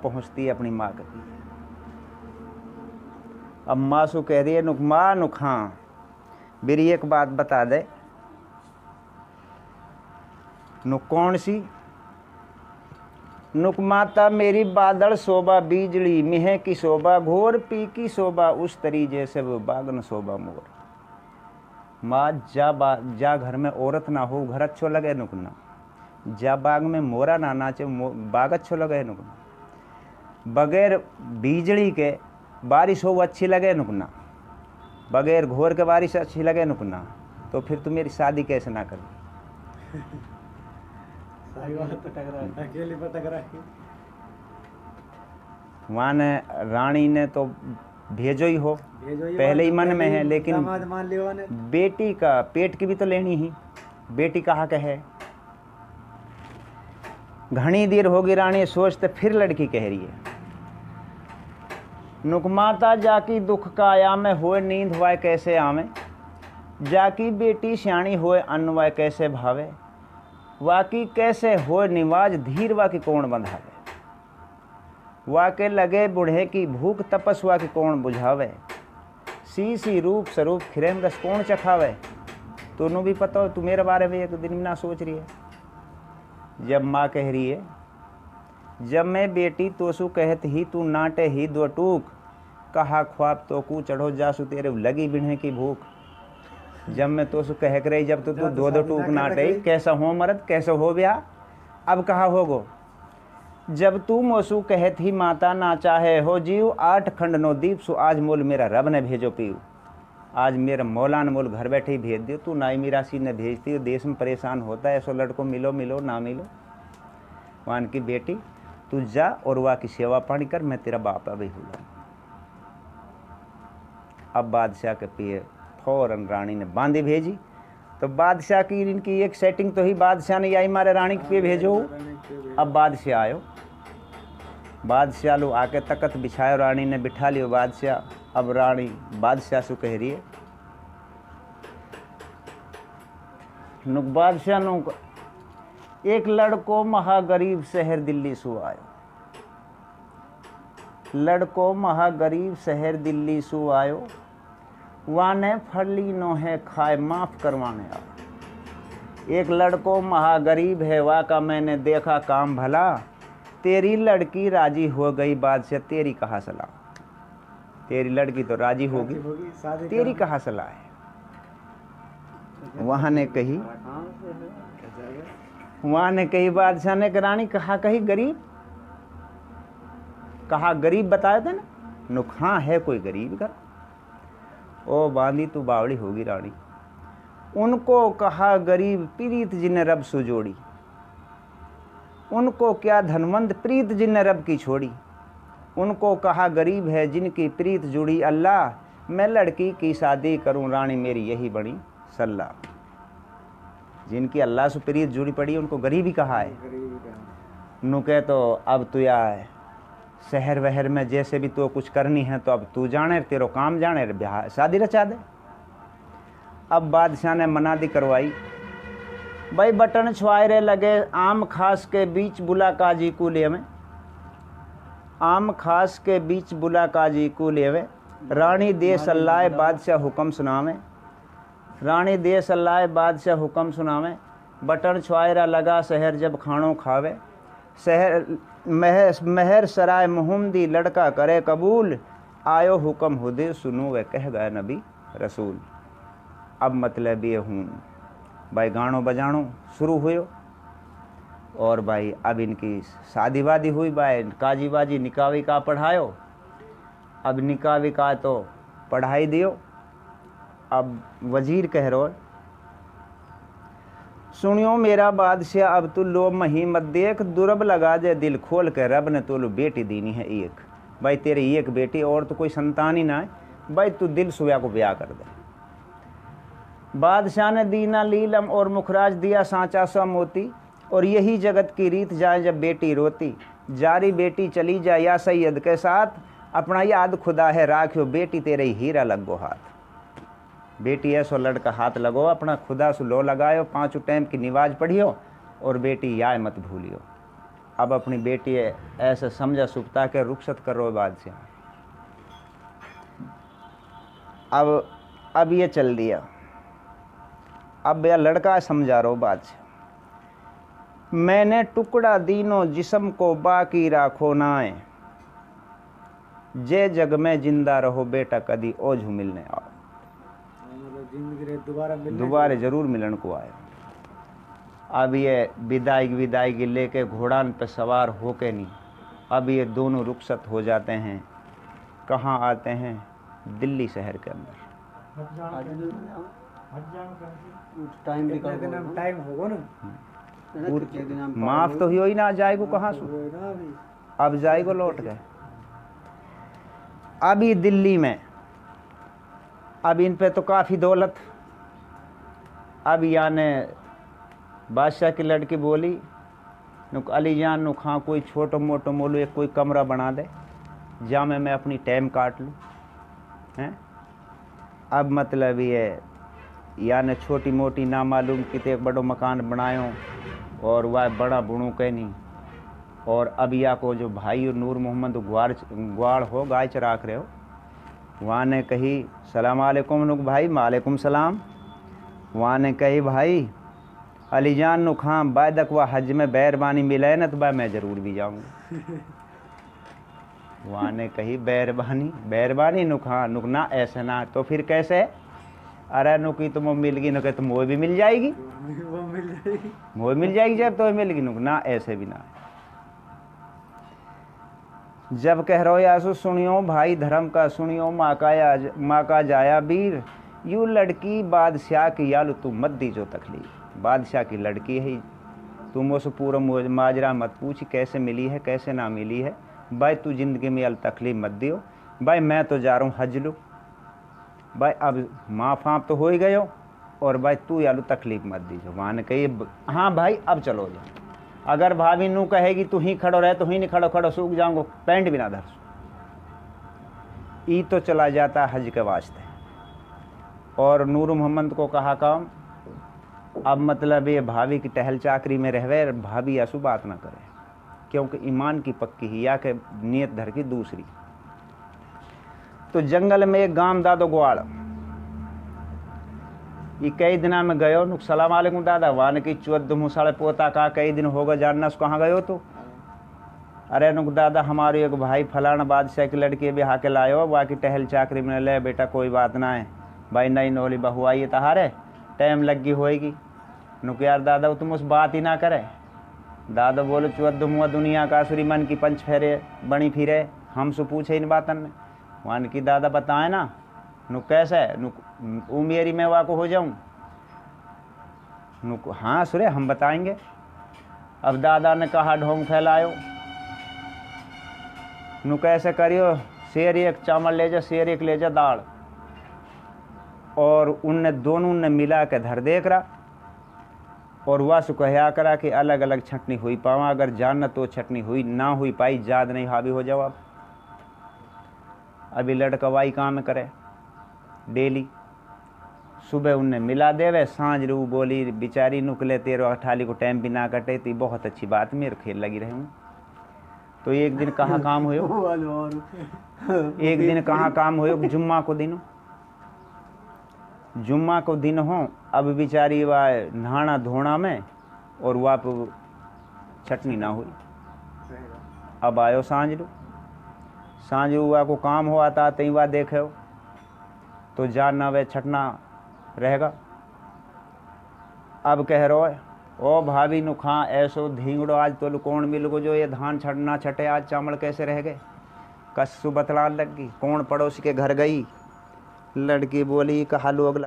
पहुंचती है अपनी माँ के पिए। अब माँ सु कह रही है नुक माँ नुक हाँ मेरी एक बात बता दे। नुक कौन सी? नुक माता मेरी बादल शोभा बीजली मिह की शोभा घोर पी की शोभा उस तरी जैसे वो बागन शोभा मोर। माँ जा घर में औरत ना हो घर अच्छो लगे नुकना। जा बाग में मोरा ना नाचे बाग अच्छो लगे नुकना। बगैर बिजली के बारिश हो अच्छी लगे नुकना। बगैर घोर के बारिश अच्छी लगे नुकना। तो फिर तू मेरी शादी कैसे ना करी? वहाँ ने रानी ने तो भेजो ही हो पहले ही मन में है, लेकिन बेटी का पेट की भी तो लेनी ही। बेटी कहाँ के है? घनी देर होगी रानी सोचते फिर लड़की कह रही है नुक माता जाकी दुख का आया में होए नींद वाय कैसे आवे। जाकी बेटी श्याणी होए अन्न वाय कैसे भावे। वाकी कैसे होए निवाज धीर वाकी कौन बंधावे। वाके लगे बूढ़े की भूख तपस्वा की कौन बुझावे। सी रूप स्वरूप खिरेम रस कौन चखावे। तूनों भी पता हो तू मेरे बारे में एक दिन ना सोच रही है। जब माँ कह रही है जब मैं बेटी तोसु कहत ही तू नाटे ही दो टूक। कहा ख्वाब तो कू चढ़ो जासु तेरे लगी बिन्हे की भूख। जब मैं तोसु कह कर रही जब तो तू दो टूक नाटे कैसा हो मर्द कैसा हो ब्याह। अब कहा होगो जब तू मोसू कहत ही माता ना चाहे हो जीव। 8 खंड 9 दीप सु आज मोल मेरा रब ने भेजो पीऊ। आज मेरा मौलान मोल घर बैठे ही भेज दियो। तू नाई मीरासी ने भेजती हो देश में परेशान होता है। ऐसो लड़को मिलो मिलो ना मिलो। वान की बेटी तू जा और वहाँ की सेवा पानी कर मैं तेरा बाप अभी हुआ। अब बादशाह के पिए फौरन रानी ने बांधी भेजी। तो बादशाह की इनकी एक सेटिंग तो ही बादशाह ने आई मारे रानी के पिए भेजो। अब बादशाह आयो। बादशाह लो आके तकत बिछायो रानी ने बिठा लियो बादशाह। अब रानी बादशाह से कह रही है नुक बादशाह नु एक लड़को महागरीब शहर दिल्ली सु आयो। लड़को महागरीब शहर दिल्ली सु आयो। वाने फली नो है खाए माफ करवाने आओ। एक लड़को महागरीब है वा का मैंने देखा काम भला। तेरी लड़की राजी हो गई बादशाह तेरी कहाँ सलाह। तेरी लड़की तो राजी होगी तेरी कहाँ सलाह है। वहाँ ने कही बादशाह ने रानी कहा कही गरीब। कहा गरीब बताए थे ना नुक हाँ है कोई गरीब घर। ओ बांधी तू बावड़ी होगी रानी। उनको कहा गरीब प्रीत जिन्हें रब सुजोड़ी। उनको क्या धनवंत प्रीत जिन्हें रब की छोड़ी। उनको कहा गरीब है जिनकी प्रीत जुड़ी अल्लाह। मैं लड़की की शादी करूं रानी मेरी यही बड़ी सल्लाह। जिनकी अल्लाह से प्रीत जुड़ी पड़ी उनको गरीबी कहा है। नुके तो अब तू या शहर वहर में जैसे भी तो कुछ करनी है तो अब तू जाने तेरो काम जाने ब्याह शादी रचा दे। अब बादशाह ने मनादी करवाई। भाई बटन छुआए रे लगे आम खास के बीच बुला काजी को लेवे। आम खास के बीच बुला काजी को लेवे। रानी दे सल्लाए बादशाह हुक्म सुनावे। रानी दे सल्लाए बादशाह हुक्म सुनावे। बटन छुआयरा लगा शहर जब खाणों खावे। शहर महर सराय मुहम्मदी लड़का करे कबूल। आयो हुक्म हुदे सुनो वे कह गए नबी रसूल। अब मतलब ये हूँ भाई गानो बजानो शुरू हुयो। और भाई अब इनकी शादी वादी हुई। भाई काजी बाजी निकाह विकाह पढ़ायो। अब निकाह विकाह तो पढ़ाई दियो। अब वजीर कह रो सुनियो मेरा बादशाह अब तू लो मही मत देख। दुरब लगा दे दिल खोल के रब ने तो लो बेटी दीनी है एक। भाई तेरी एक बेटी और तो कोई संतान ही ना है। भाई तू दिल सुया को ब्याह कर दे। बादशाह ने दीना लीलम और मुखराज दिया सांचा सा मोती। और यही जगत की रीत जाए जब बेटी रोती। जारी बेटी चली जाए या सैयद के साथ। अपना याद खुदा है राखियो बेटी तेरे हीरा लगो हाथ। बेटी ऐसो लड़का हाथ लगो अपना खुदा सु लो लगायो। 5 टाइम की नमाज पढ़ियो और बेटी याय मत भूलियो। अब अपनी बेटी ऐसे समझा सुपता के रुखसत करो बादशाह। अब ये चल दिया। अब यह लड़का समझा रो बादशाह, मैंने टुकड़ा दीनो जिस्म को बाकी राखो नाए, जे जग में जिंदा रहो बेटा कदी ओझ मिलने आओ। दोबारा जरूर मिलन को आए। अब ये विदाई लेके घोड़ान पे सवार होके नहीं, अब ये दोनों रुखसत हो जाते हैं। कहाँ आते हैं? दिल्ली शहर के अंदर। टाइम होगा ना, माफ तो ही ना जाएगो कहाँ से, अब जाएगो लौट गए। अभी दिल्ली में अब इन पे तो काफ़ी दौलत। अब याने बादशाह की लड़की बोली, नुक अली जान नुक हाँ कोई छोटो मोटो मोलू एक कोई कमरा बना दे जहाँ मैं अपनी टाइम काट लूँ हैं। अब मतलब ये याने छोटी मोटी ना मालूम कितने एक बड़ो मकान बनायो और वह बड़ा बुणू के नहीं। और अब या को जो भाई नूर मोहम्मद ग्वाड़ हो गाय चराख रहे हो, वहाँ ने कही सलाम अलैकुम नुक भाई। मालेकुम सलाम। वहाँ ने कही भाई अली जान नुक हाँ बादक व हज में बैरबानी मिले न तो मैं ज़रूर भी जाऊँगा। वहाँ ने कही बैरबानी नुक हाँ नुक ना ऐसे ना तो फिर कैसे? अरे नुकी तो मिल गई नुके तो मोह भी मिल जाएगी, मोह मिल जाएगी जब तो मिल गई नुक ना ऐसे भी ना। जब कह रहो यासु सुनियो भाई धर्म का सुनियो माँ का जाया वीर, यू लड़की बादशाह की यालू तुम मत दीजो तकलीफ। बादशाह की लड़की है, तुम उस पूरा माजरा मत पूछ कैसे मिली है कैसे ना मिली है। भाई तू ज़िंदगी में याल तकलीफ मत दियो। भाई मैं तो जा रहा हूँ हज लू भाई, अब माफ़ आप तो हो ही गए हो, और भाई तू यालू तकलीफ मत दीजो। वहाँ ने कही हाँ भाई अब चलो जाओ। अगर भाभी नू कहेगी तू ही खड़ो रहे तो ही नहीं खड़ो सूख जाऊंगा, पैंट भी ना धर ई तो चला जाता हज के वास्ते। और नूर मोहम्मद को कहा काम अब मतलब ये भाभी की टहल चाकरी में रहवे, भाभी ऐसू बात ना करे क्योंकि ईमान की पक्की ही या के नियत धर की दूसरी। तो जंगल में एक गांव दादो ग्वाड़, ये कई दिना में गयो नुक सलाम अलैकुम दादा। वान की चुद मुसाड़े पोता का कई दिन होगा जानना कहाँ गयो तो? अरे नुक दादा हमारे एक भाई फलाना बादशाह की लड़की भी हाके लायो, वाकी टहल चाकरी में ले बेटा कोई बात ना है भाई, नई नोली बहू आई है तहारे टाइम लग गई होएगी। नुक यार दादा तुम उस बात ही ना करे। दादा बोलो चुद मुआ दुनिया का सुरी मन की पंच फेरे बनी फिरे, हमसे पूछे इन बातन में। वान की दादा बताए ना नुक कैसे नुक उमेरी में वाको हो जाऊं नुक हाँ सुरे हम बताएंगे। अब दादा ने कहा ढोंग फैलायो नुक ऐसे करियो शेर एक चावल ले जा शेर एक ले जा दाल, और उनने दोनों ने मिला के धर देख रहा और वह सु कहया करा कि अलग अलग छटनी हुई पावा, अगर जानना तो छटनी हुई ना हुई पाई याद नहीं हावी हो जाओ। अब अभी लड़का वाई काम करे डेली, सुबह उनने मिला देवे सांझ रू बोली बेचारी नुकले तेरो अठाली को टाइम भी ना कटे ती बहुत अच्छी बात मेरे खेल लगी रहे हूँ। तो एक दिन कहाँ काम हुए एक दिन कहाँ काम हुए जुम्मा को दिन, जुम्मा को दिन हो। अब बेचारी वह नहाना धोना में और वह छटनी ना हुई। अब आयो सांझ रू वह को काम हुआ था तई वह देखे हो तो जानना वे छटना रहेगा। अब कह रो ओ भाभी नु खां ऐसो धींगड़ो आज तो कौन मिल गो जो ये धान छटना छटे आज चावल कैसे रह गए। कसु बतलान लग गई कौन पड़ोसी के घर गई, लड़की बोली कहा लोग